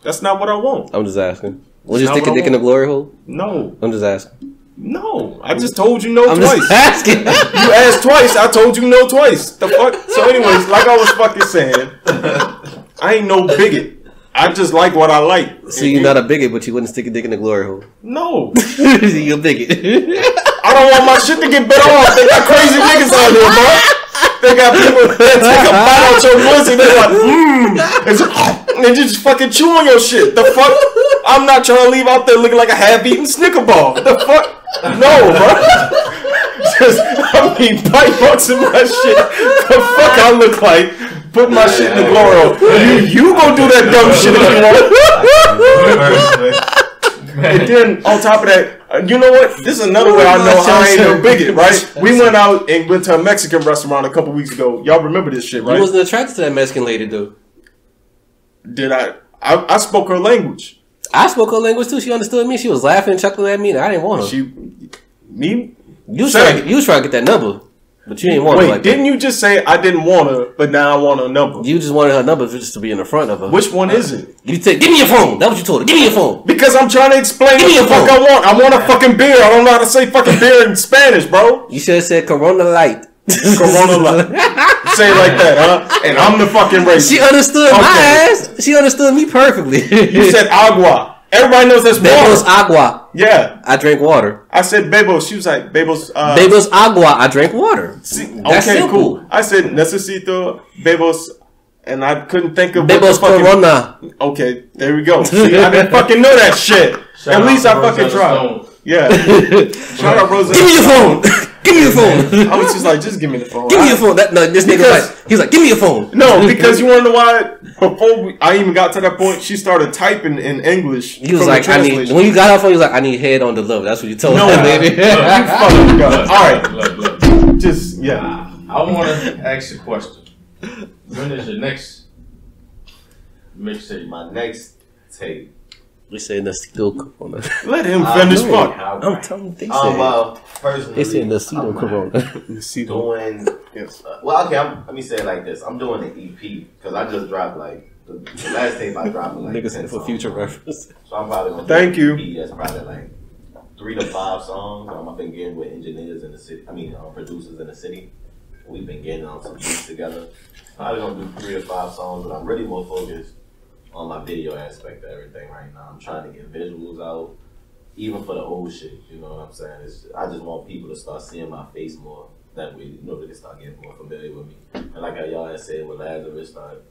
That's not what I want. I'm just asking. Would you stick a dick in the glory hole? No. I'm just asking. No. I just told you no I'm twice. Just asking. You asked twice. I told you no twice. The fuck? So anyways, like I was fucking saying, I ain't no bigot. I just like what I like. So you're not a bigot, but you wouldn't stick a dick in the glory hole. No. You're a bigot. I don't want my shit to get bit off. They got crazy niggas out here, bro. They got people that take a bite out your pussy. They're like, and just fucking chew on your shit. The fuck? I'm not trying to leave out there looking like a half-eaten Snicker ball. The fuck? No, bro. Just, I mean, bite marks in my shit. The fuck I look like? Put my shit in the glory hole. You gonna do that dumb shit if you want. And then on top of that, you know what? This is another way I know how I ain't no bigot, right? We went out and went to a Mexican restaurant a couple weeks ago. Y'all remember this shit, right? You wasn't attracted to that Mexican lady, though. Did I spoke her language. I spoke her language too. She understood me. She was laughing and chuckling at me, and I didn't want her. Me? You was trying to get that number. But you didn't want her like didn't you just say I didn't want her, but now I want her number? You just wanted her number just to be in the front of her. Which one is it? You said, give me your phone. That's what you told her. Give me your phone. Because I'm trying to explain what the fuck I want. I want a fucking beer. I don't know how to say fucking beer in Spanish, bro. You should have said Corona Light. Corona Light. Say it like that, huh? And I'm the fucking racist. She understood my ass. She understood me perfectly. You said agua. Everybody knows that's water. Bebos agua. Yeah. I drink water. I said bebos. She was like, bebos. Bebos agua. I drink water. That's okay, simple. Cool. I said, necesito bebos. And I couldn't think of Bebos Corona. Okay, there we go. See, I didn't fucking know that shit. At least I fucking tried. Yeah. Shout out Rose. Give me your phone. Give me your phone. I was just like, just give me the phone. Give me your phone. This nigga he was like, give me your phone. No, because you want to know why? Before I even got to that point, she started typing in English. He was like, when you got her phone, he was like, I need head on the love. That's what you told him, baby. You fucking got. All right. Look. Just, yeah. I want to ask a question. When is your next mixtape? My next tape. We say Nacito Corona. Let him finish. Fuck. I'm telling you, they say. Well, personally, they say Nacito Corona. Doing. Yes. Well, okay. Let me say it like this. I'm doing an EP because I just dropped like the last tape I dropped. Like niggas said for future reference. So I'm probably gonna. Thank you. EP that's probably like 3 to 5 songs. I've been getting with engineers in the city. Producers in the city. We've been getting on some beats together. Probably gonna do 3 to 5 songs, but I'm really more focused on my video aspect of everything right now. I'm trying to get visuals out, even for the old shit. You know what I'm saying? I just want people to start seeing my face more. That way, they can start getting more familiar with me. And like how y'all had said with Lazarus, start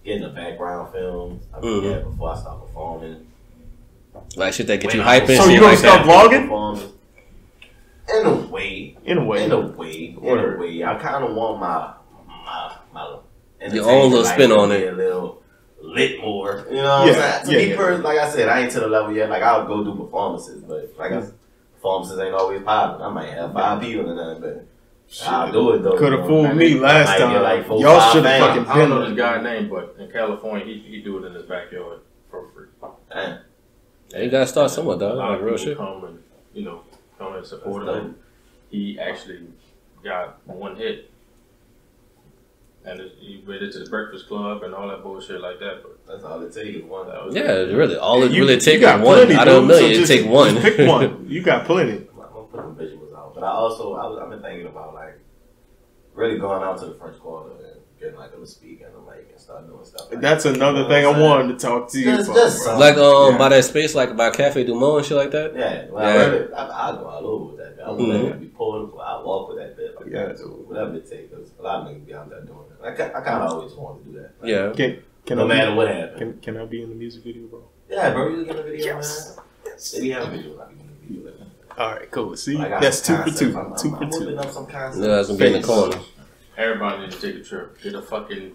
getting a background film. I mean, before I start performing. Like shit that get you hyping. So you gonna start vlogging? In a way. I kind of want my your own little spin on it. A little lit more. You know what I'm saying? Like I said, I ain't to the level yet. Like, I'll go do performances, but performances ain't always popping. I might have 5 people in there, but I'll do it though. Could have fooled me last time. Like y'all should have fucking. I don't know this guy's name, but in California, he do it in his backyard for free. Yeah, you gotta start somewhere, dog. Like real shit. Come and support him. He actually got 1 hit. And he made it to the Breakfast Club and all that bullshit like that. But that's all it takes. One. Really. All it really takes is one out of a million. You take one. Pick one. You got plenty. I'm gonna put some visuals out, but I've been thinking about like really going out to the French Quarter and getting like a speaker and a mic and start doing stuff. That's another thing I wanted to talk to you about. Like by that space, like by Cafe Du Monde and shit like that. Yeah, I'll go all over with that. I want that to be portable. I walk with that bit. Whatever it takes. Because a lot of niggas be out there doing it. I kind of always wanted to do that. Like, no matter what happens. Can I be in the music video, bro? Yeah, bro. You get in the video, man. If you have a video, I can get in the video. All right, cool. See, that's 2 for 2. I'm 2 for 2. That's gonna be in the corner. Everybody needs to take a trip. Get a fucking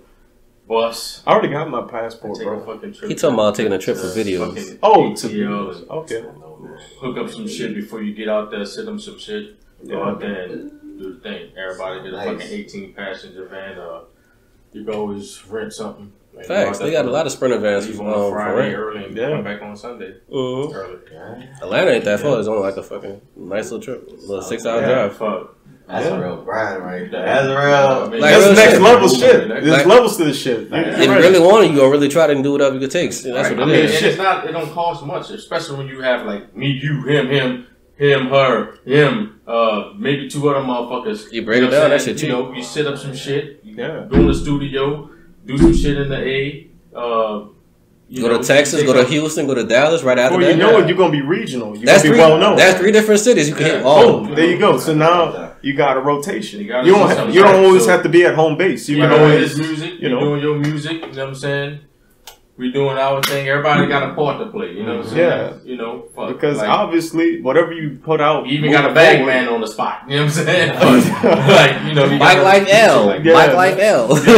bus. I already got my passport, bro. He talking about taking a trip for videos. Okay. Hook up some shit before you get out there. Sit them some shit. Go out there and do the thing. Everybody get a fucking 18-passenger van. You can always rent something. Facts. They got a lot of Sprinter vans on Friday early and come back on Sunday early. Atlanta ain't that far. It's only like a fucking nice little trip. A little 6-hour drive. Fuck. That's a real grind right there. That's a real. That's next level shit. There's levels to this shit. If you really want it, you gonna really try to do whatever it takes. That's what it is. And it's not. It don't cost much, especially when you have like me, you, him, her, him, maybe 2 other motherfuckers. You break it down. That shit cheap. You set up some shit. You go in the studio, do some shit in the A. Go to Texas, go to Houston, go to Dallas. Right after that, you know it, you're gonna be regional. You're gonna be well known. That's 3 different cities. You can hit all. There you go. So now you got a rotation. You don't always have to be at home base. You can always music. You're doing your music. You know what I'm saying? We doing our thing. Everybody got a part to play. You know what I'm saying? You know, because obviously whatever you put out, you even got a bag man on the spot. You know what I'm saying? Like Mike like L. Mike like L. So you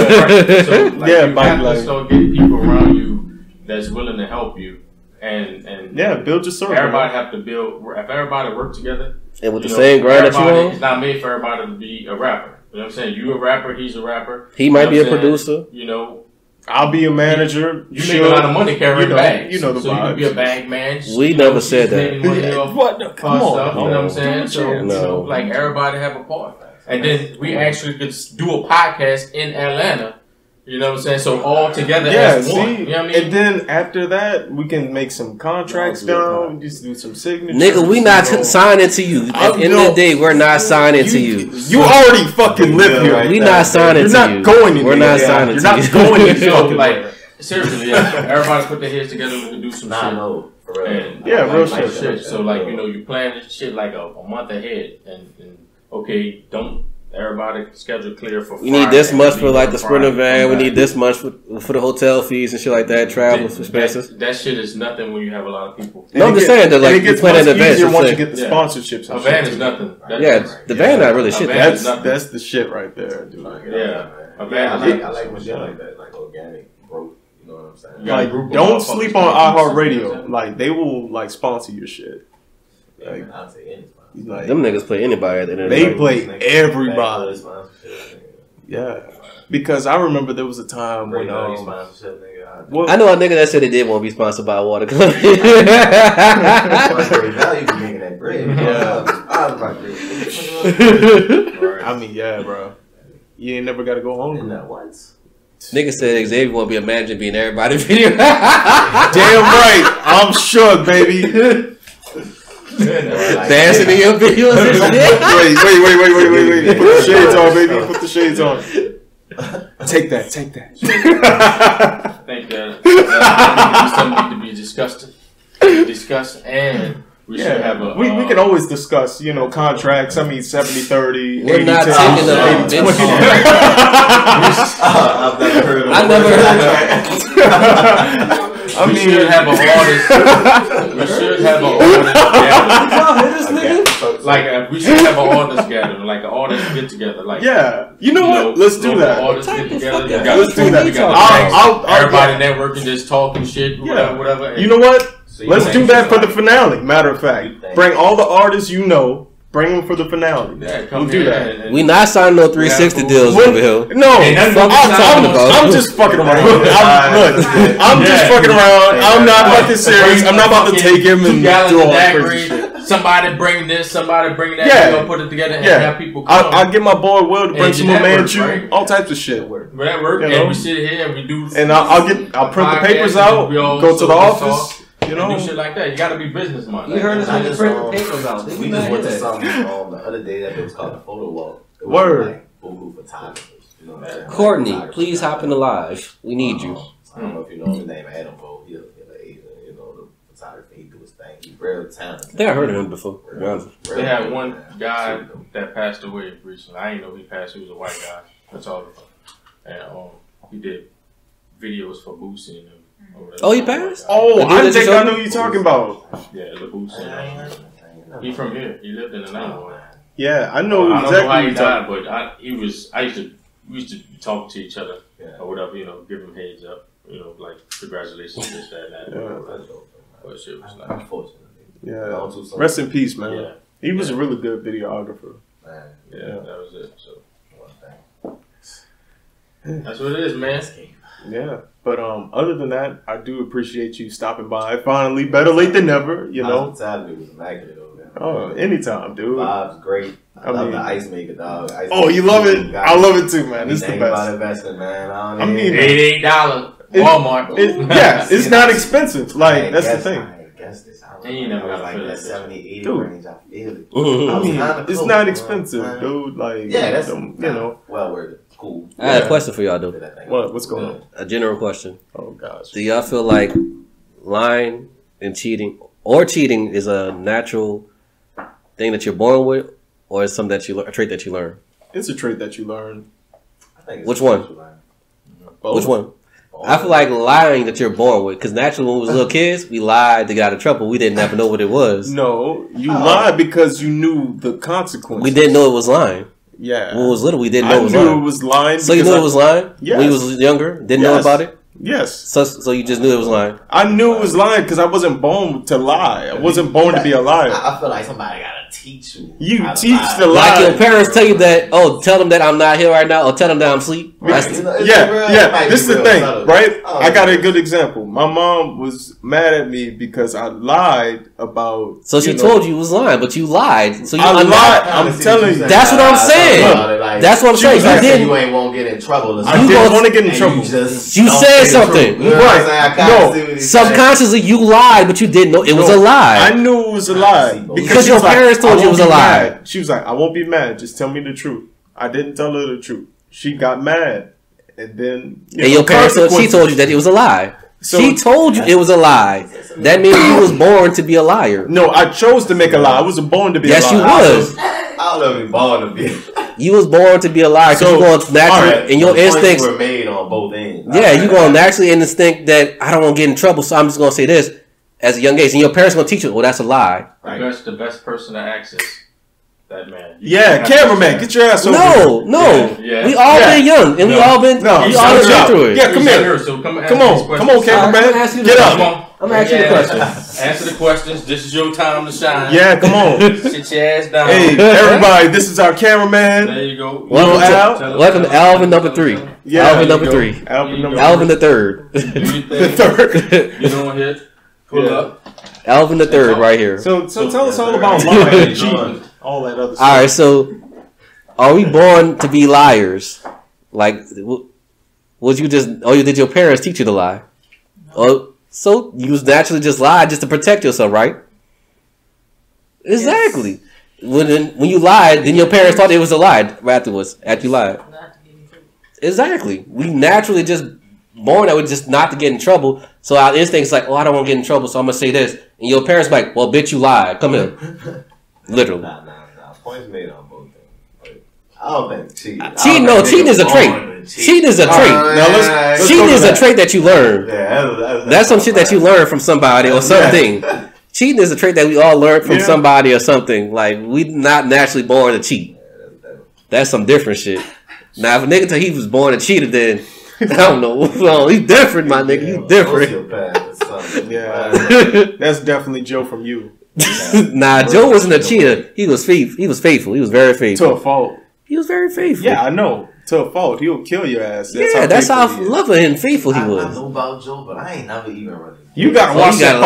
have to start getting people around you that's willing to help you and build your circle. Everybody have to build. If everybody work together and with the same grind that you on, it's not made for everybody to be a rapper. You know what I'm saying? You a rapper, he's a rapper. He might be a producer. You know. I'll be a manager. You make a lot of money carrying bags. You know the vibes. So you can be a bag man. We never said that. What? Come on. Stuff, you know what I'm saying? So, like, everybody have a part. And then we actually could do a podcast in Atlanta. You know what I'm saying? So all together as one. You know what I mean? And then after that, we can make some contracts down. Just do some signatures. Nigga, we not signing to you. At the end of the day, we're not signing to you. You already fucking live here. We not signing to you. You're not going anywhere. We're not signing to you. You're not going anywhere. Like, seriously, everybody put their heads together. We can do some shit. Real shit. So, like, you know, you plan this shit like a month ahead. And okay, don't. Everybody schedule clear for Friday. We need this much for like the Sprinter van. We need this much for the hotel fees and shit like that. Travel expenses. That shit is nothing when you have a lot of people. No, I'm just saying that like you plan an event. Once you get the sponsorships. A van is nothing. The van not really shit. That's the shit right there, dude. A van. I like when shit like that, like organic growth. You know what I'm saying? Like, don't sleep on iHeartRadio. Like, they will like sponsor your shit. Like, I'll say anything. Like, them niggas play anybody at the end of the night. They play everybody. Yeah. Because I remember there was a time when I know a nigga that said they did want to be sponsored by a water company. I mean, yeah, bro. You ain't never got to go home. Nigga said Xavier want to be a manager being everybody's video. Damn right. I'm shook, baby. Dancing in your videos and shit. Wait. Put the shades on, baby. Put the shades on. Take that. I think that something need to be discussed, and we should have a. We can always discuss, you know, contracts. I mean, 70-30. We're not taking the. I've never heard of. I never heard of that. We should have an artist. We should have an artist. Like we should have an artist gathering, like an artist get together. Like you know what? Let's do that. Artists get together. Let's do that. Everybody networking, just talking shit, whatever. You know what? Let's do that for the finale. Matter of fact, bring all the artists you know. Bring them for the finale. We'll do that. We not signing no 360 deals over here. No, I'm just fucking around. I'm just fucking around. I'm not fucking serious. I'm not about to take him and do all that crazy shit. Somebody bring this, somebody bring that. We're gonna put it together and have people come. I'll get my boy Will to bring some more Manchu, all types of shit. Whatever. And we sit here and we do. And I'll print the papers out. Go to the office. You know, do shit like that. You gotta be business minded. You heard us print the papers out. We just went to something the other day that was called the photo walk. Word. Like Boo photographers. You know what I'm saying? Courtney, please hop in the live. We need you. I don't know if you know his name, Adam Bo. He's you know, the photography. He do his thing. He's real talented. I think I heard of him before. They had one guy that passed away recently. I didn't know he passed. He was a white guy. That's all. And he did videos for Boosie and them. Oh, he passed? Oh, I think I know who you're talking about. Yeah, the Boosie. He from here. He lived in Atlanta. Yeah, I know exactly. I don't know how he died, but we used to talk to each other or whatever, you know, give him heads up, you know, like congratulations, this, that, and that. But shit was like, unfortunately. Yeah. Rest in peace, man. Yeah. He was a really good videographer. Man. Yeah, that was it. So that's what it is, man. Yeah. But other than that, I do appreciate you stopping by. Finally, better late than never, you know. Hospitality was immaculate over there. Oh, anytime, dude. Vibes great. I love the ice maker, dog. You love it? I love it too, man. It's the best. About investment, man. I mean, $88 Walmart. It's not expensive. Like that's the thing. You never got like that 70, 80 range. I feel it. It's not expensive, dude. Like that's you know, well worth it. cool. I had a question for y'all, though. What's going on? A general question. Oh, gosh. Do y'all feel like lying and cheating is a natural thing that you're born with, or is something that a trait that you learn? It's a trait that you learn. I think Which one? Which one? I feel like lying that you're born with, because naturally when we was little kids, we lied to get out of trouble. We didn't ever know what it was. No, you lied because you knew the consequences. We didn't know it was lying. Yeah. When we was little, we didn't know it was lying. I knew it was lying. So you knew it was lying? Yes. When you was younger? Didn't know about it? Yes. So you just knew it was lying? I knew it was lying because I wasn't born to lie. I wasn't born to be a liar. I feel like somebody got to teach you. You teach the lie. Like your parents tell you that, tell them that I'm not here right now, or tell them that I'm asleep. Yeah. This is the thing, right? I got a good example. My mom was mad at me because I lied about. So she told you was lying, but you lied. So you lied. I'm telling you. That's what I'm saying. That's what I'm saying. You ain't won't get in trouble. I didn't want to get in trouble. You said something. Right. No. Subconsciously, you lied, but you didn't know it was a lie. I knew it was a lie because your parents told you it was a lie. She was like, "I won't be mad. Just tell me the truth." I didn't tell her the truth. She got mad, and then your parents she told you that it was a lie. So, she told you it was a lie. That means you was born to be a liar. No, I chose to make a lie. I wasn't born to be a liar. Yes, you was. I don't know if you born to be. You was born to be a liar because you're going naturally, and your instincts were made on both ends. Yeah, you're going naturally instinct that I don't want to get in trouble, so I'm just going to say this as a young age, and your parents going to teach you, well, that's a lie. The best person to access that man. Cameraman, get your ass over here. No. Yeah. We all been young, and we all been through it. Yeah, come here. So come on, cameraman. Get up. I'm going to ask you the question. Answer the questions. This is your time to shine. Yeah, come on. Sit your ass down. Hey, everybody, this is our cameraman. There you go. Welcome to Alvin number 3. Yeah, Alvin number 3. Alvin the third. The third. You know what hit? Pull up. Alvin the third right here. So tell us all about lying and cheating. All that other stuff. All right, so are we born to be liars? Like, did your parents teach you to lie? So you naturally just lied just to protect yourself, right? Exactly. Yes. When you lied, then your parents thought it was a lie afterwards. After you lied. Exactly. We naturally just born that way just not to get in trouble. So our instinct's like, I don't want to get in trouble, so I'm gonna say this. And your parents like, well, bitch, you lied. Come here. Literally. Nah. Points made on both things. I don't think cheating. Cheating is a trait. Cheating is a trait. Cheating is a trait that you learn. Yeah, that's some shit that you learn from somebody or something. Cheating is a trait that we all learn from somebody or something. Like, we not naturally born to cheat. That's some different shit. Now, if a nigga tell he was born a cheater, then I don't know. Well, he's different, my nigga. He's different. Yeah, that's definitely Joe from you. Nah, Joe wasn't a cheater. He was faithful. He was very faithful. To a fault. He was very faithful. Yeah, I know. To a fault. He'll kill your ass. That's how loving and faithful he was. I know about Joe, but I ain't never even running. You gotta watch that. You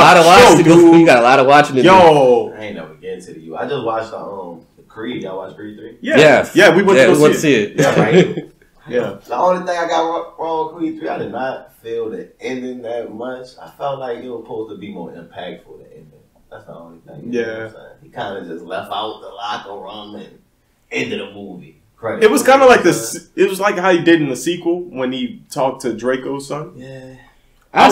got a lot of watching to do. Yo, I ain't never getting to the you. I just watched the Creed. Y'all watch Creed 3? Yeah. We went to see it. Yeah, right. Yeah. The only thing I got wrong with Creed 3, I did not feel the ending that much. I felt like it was supposed to be more impactful than ending. That's the only thing. You know what I'm saying? He kind of just left out the locker room and ended the movie. It was kind of like this. It was like how he did in the sequel when he talked to Draco's son. Yeah. I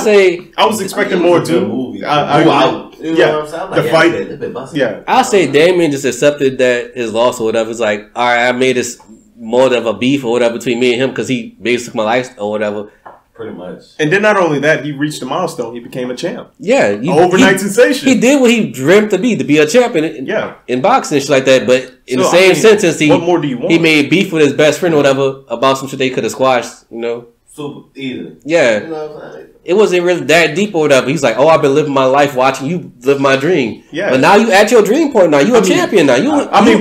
was expecting more too. Movie. The fight. Yeah. I'll say Damien just accepted that his loss or whatever. It's like, all right, I made this more of a beef or whatever between me and him because he basically took my life or whatever. Pretty much. And then not only that, he reached a milestone. He became a champ. Yeah. Overnight sensation. He did what he dreamt to be a champion in boxing and shit like that. But in the same sentence, what more do you want? He made beef with his best friend or whatever about some shit they could have squashed, you know? Super easily. Yeah. You know what I'm saying? It wasn't really that deep or whatever. He's like, I've been living my life watching you live my dream. Yeah. But now you at your dream point now. You a champion now.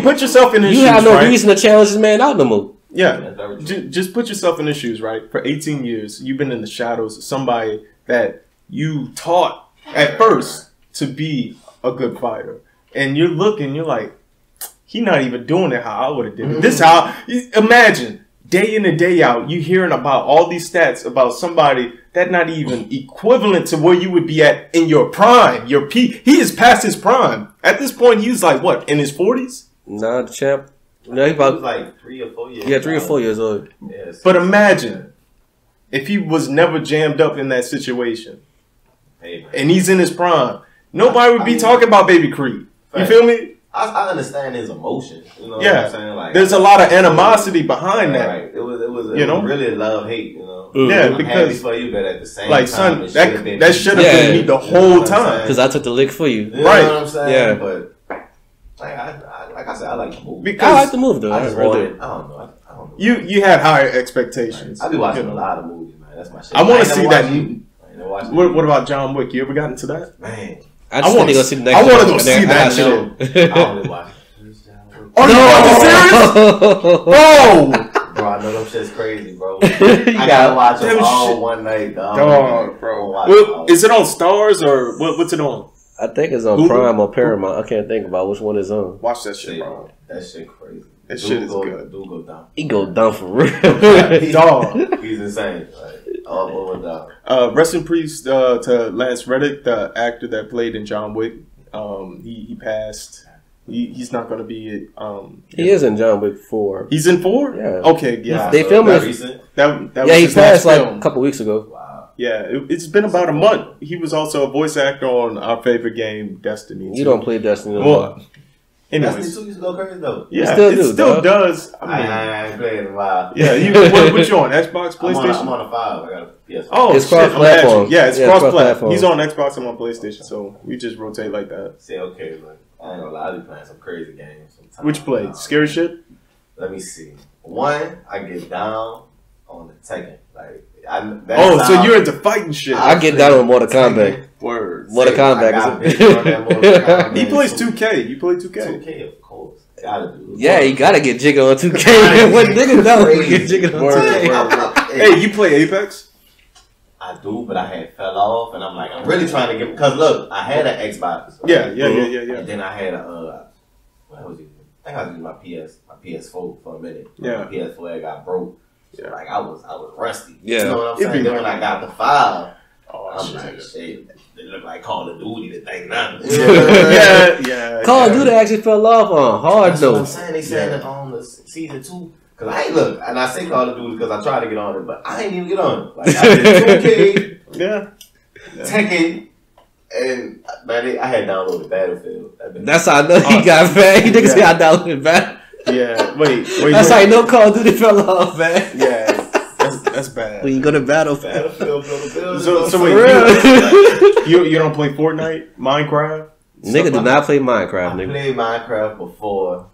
Put yourself in his shoes, You have no reason to challenge this man out no more. Yeah, just put yourself in his shoes, right? For 18 years, you've been in the shadows of somebody that you taught at first to be a good fighter. And you're like, he's not even doing it how I would have did it. This how, imagine, day in and day out, you hearing about all these stats about somebody that not even equivalent to where you would be at in your prime, your peak. He is past his prime. At this point, he's like, what, in his 40s? Nah, the champ. No, he was like 3 or 4 years. Yeah, 3 or 4 years old. Yes. But imagine if he was never jammed up in that situation, and he's in his prime. Nobody would be talking about Baby Creed. You feel me? I understand his emotion. You know what I'm saying? Like, there's a lot of animosity behind that. Right. It was really love-hate, you know? Yeah, I'm because happy for you, but at the same like, time, son, that should have been me the whole time. Because I took the lick for you. You know right. what I'm saying? Yeah. But like I said, I like the movie. Because I like the movie, though. I just wanted, I don't know. You had higher expectations. I be watching a lot of movies, man. That's my shit. I want to see that. What about John Wick? You ever got into that? Man. I want to go see the next I want to one. go see that shit. I only watch it. Oh, you serious? Oh! Bro, I know them shit's crazy, bro. I gotta watch them all one night, dog. Bro. Is it on Stars or what's it on? I think it's on Hulu? Prime or Paramount. I can't think about which one is on. Watch that shit, bro. That shit crazy. That shit is good. Dude go down. He go down for real. Dog. He's insane. Like, all over down. Rest in peace to Lance Reddick, the actor that played in John Wick. He passed. He's not going to be. He is in John Wick 4. He's in 4? Yeah. Okay, yeah. They filmed it. That yeah, he passed like film. a couple weeks ago. Wow. Yeah, it's been about a month. He was also a voice actor on our favorite game, Destiny. You don't play Destiny no more. Anyways. Destiny 2 used to go crazy though. Yeah, it still does. I ain't playing in a while. Yeah, what you on? Xbox, PlayStation? I'm on a 5. I got a PS5. Oh, it's cross-platform. Yeah, it's cross-platform. He's on Xbox, I'm on PlayStation, so we just rotate like that. Say, okay, look. I ain't gonna lie, I be playing some crazy games sometimes. Which play? Scary shit? Let me see. One, I get down on the Tekken. Like, so you're into fighting shit. I get down on Mortal Kombat. Word. Mortal Kombat. He plays 2K. You play 2K? 2K, of course. Gotta do it. Yeah, you gotta get jigga on 2K. What nigga don't get jigga on 2K? Hey, you play Apex? I do, but I had fell off, and I'm like, I'm really trying to get, because look, I had an Xbox. Right? Yeah. And then I had what was it? I think I was using my PS4 for a minute. Yeah. My PS4 got broke. So like I was rusty. Yeah. You know what I'm saying? Then when I got the 5, I'm shit. like, shit, it looked like Call of Duty, the thing now. Yeah. Call of Duty actually fell off on hard though. notes. That's what I'm saying. They said that on the season 2. Cause I ain't look, and I say Call of Duty because I tried to get on it, but I ain't even get on it. Like I did 2K, Tekken, and man, I had downloaded Battlefield. That's how I know he got fat. He niggas got downloaded back. Yeah, wait. That's how you know Call of Duty fell off, man. Yeah, that's bad. When you go to Battlefield. So wait, you don't play Fortnite, Minecraft? Nigga do not play Minecraft, nigga. I played Minecraft before.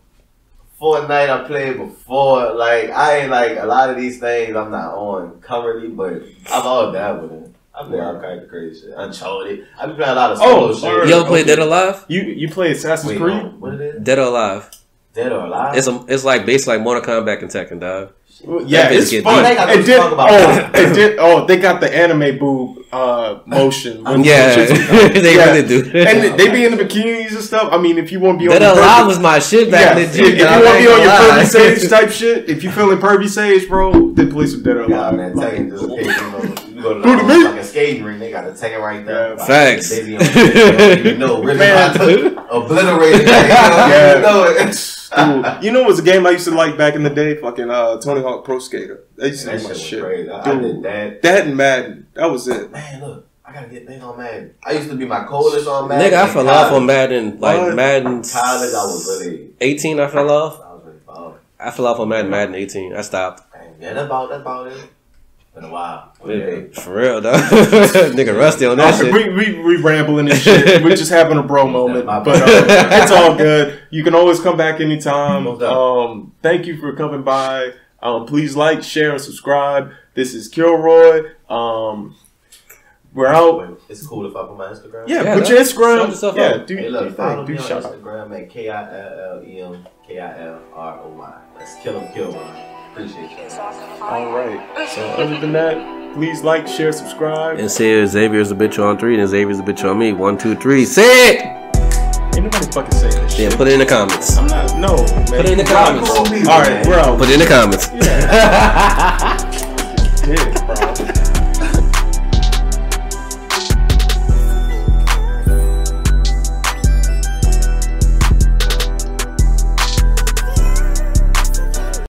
Fortnite I played before. Like I ain't like a lot of these things I'm not on currently, but I've all dabbled in. I play all kinds of crazy shit. Uncharted. I been playing a lot of solo shit. You ever play Dead or Alive? You play Assassin's Creed? What it is? Dead or Alive. Dead or Alive? It's like basically like Mortal Kombat and Tekken, dog. Yeah, it's fun. They got the anime boob motion. Yeah, they really do. And they be in the bikinis and stuff. I mean, if you want to be on Dead or Alive was my shit back in the gym. If you want to be on your Pervy Sage type shit, if you feeling Pervy Sage, bro, then play some Dead or Alive. Man, Tekken just you go to the fucking skating ring, they got the Tekken right there. Facts. They be on you know, really about to obliterate it. You know it. Dude, you know what's a game I used to like back in the day? Fucking Tony Hawk Pro Skater. That used to be my shit. Crazy. I did that. That and Madden. That was it. Man, look. I gotta get big on Madden. I used to be my coldest on Madden. Nigga, I fell off on Madden. Like Madden. College, I was really 18. I fell off. I was really balling. I fell off on Madden 18. I stopped. Yeah, that's about it. Been a while. Yeah, for real, though. Nigga rusty on that shit. We rambling and shit. We're just having a bro moment. But it's all good. You can always come back anytime. Thank you for coming by. Please like, share, and subscribe. This is Killroy. We're out. It's cool if I put my Instagram. Yeah, put your Instagram. Follow me on Instagram at KILLEMKILROY. That's Killroy. Appreciate you. All right. So other than that, please like, share, subscribe. And say Xavier's a bitch on 3, and Xavier's a bitch on me. 1, 2, 3. Say it! Ain't nobody fucking saying that shit. Yeah, put it in the comments. I'm not. No, man. Put it in the comments. All right, we're out. Put it in the comments. Yeah, bro.